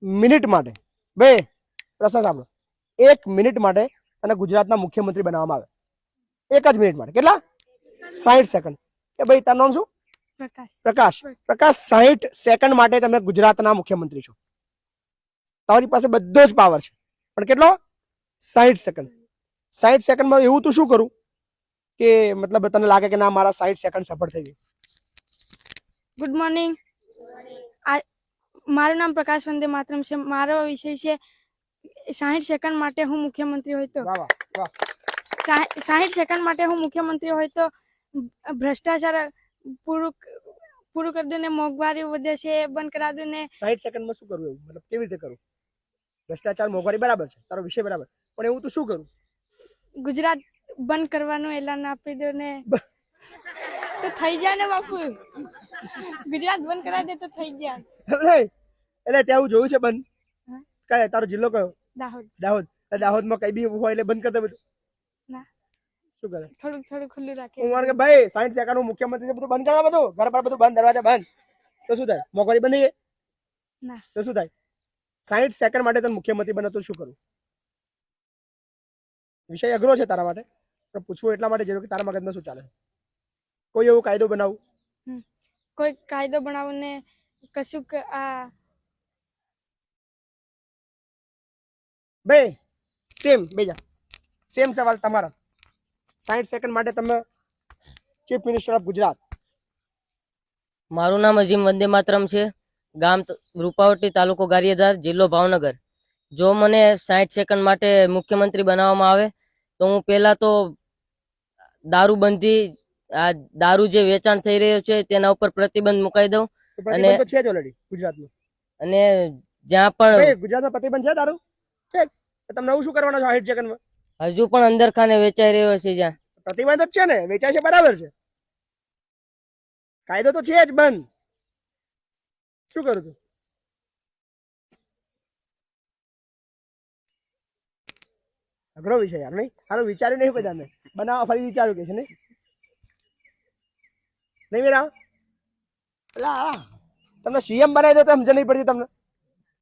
Minute માટે બે પ્રશ્ન સાંભળો, 1 મિનિટ માટે તને ગુજરાતના મુખ્યમંત્રી બનાવવામાં આવે, 1 જ મિનિટ માટે, કેટલા? 60 સેકન્ડ. એ ભાઈ તારું નામ શું? પ્રકાશ. પ્રકાશ, 60 સેકન્ડ માટે તમે ગુજરાતના મુખ્યમંત્રી છો. તમારી પાસે બધો જ પાવર છે, પણ કેટલો? 60 સેકન્ડ. 60 સેકન્ડમાં એવું તું શું કરું કે મતલબ તને લાગે કે ના મારા 60 સેકન્ડ સફળ થઈ ગઈ? Good morning. મારું નામ પ્રકાશ વંદે માતરમ છે. મારો વિષય છે 60 સેકન્ડ માટે હું મુખ્યમંત્રી હોય તો. વાહ વાહ વાહ. 60 સેકન્ડ માટે હું મુખ્યમંત્રી હોય તો ભ્રષ્ટાચાર પૂરું કરી દઉં ને, મોંઘવારી વધે છે એ બંધ કરાવી દઉં ને. 60 સેકન્ડમાં શું કરવું? એવું મતલબ કેવી રીતે કરું? ભ્રષ્ટાચાર મોંઘવારી બરાબર છે, તારો વિષય બરાબર, પણ એવું તું શું કરું? ગુજરાત બંધ કરવાનું એલાન આપી દો ને તો થઈ જાય ને બાપુ. ગુજરાત બંધ કરાવી દે તો થઈ જાય. એટલે ત્યાં જોયું છે બંધ? કયા તારો જિલ્લો કયો? દાહોદ. દાહોદ. દાહોદમાં કઈ બી હોય એટલે બંધ કરી દે બધું? ના, શું કરે? થોડું થોડું ખુલ્લું રાખે. હું મારું કે ભાઈ 60 સેકન્ડ હું મુખ્યમંત્રી છે, બધું બંધ કરવા, બધું ઘર પર બધું બંધ, દરવાજા બંધ, તો શું થાય? મોંઘવારી બંધ થઈ જાય? ના. તો શું થાય? 60 સેકન્ડ માટે તને મુખ્યમંત્રી બને તો શું કરું? વિષય અઘરો છે તારા માટે, પણ પૂછવું એટલા માટે જરૂર કે તારા મગજમાં શું ચાલે? કોઈ એવો કાયદો બનાવું? કોઈ કાયદો બનાવું ને કશુંક આ બે બેજા સેમ સવાલ તમારા. 60 સેકન્ડ માટે તમે ચીફ મિનિસ્ટર ઓફ ગુજરાત. મારું નામ અઝીમ વંદે માતરમ છે. ગામ રૂપાવટી, તાલુકો ગારિયાધાર, જિલ્લો ભાવનગર. જો મને 60 સેકન્ડ માટે મુખ્યમંત્રી બનાવવામાં આવે તો હું પહેલા તો દારૂબંધી, આ દારૂ જે વેચાણ થઈ રહ્યો છે તેના ઉપર પ્રતિબંધ મુકાઈ દઉં. અને તો છે જ ઓલરેડી ગુજરાતમાં. અને જ્યાં પણ ગુજરાતમાં પ્રતિબંધ છે દારૂ છે, તમે નવું શું કરવાના છો 60 સેકન્ડમાં? હજુ પણ અંદર ખાને વેચાઈ રહ્યો છે, જ્યાં પ્રતિબંધ જ છે ને, વેચાય છે બરાબર છે, કાયદો તો છે જ બંધ. શું કરું તું? અઘરો વિષય યાર, નહીં? સારું વિચાર્યું નહીં બધા મેં, બનાવવા ફરી વિચાર્યું કે છે નહીં? નહીં મેરા તમને સીએમ બનાવી દો તો સમજ નહીં પડતી તમને.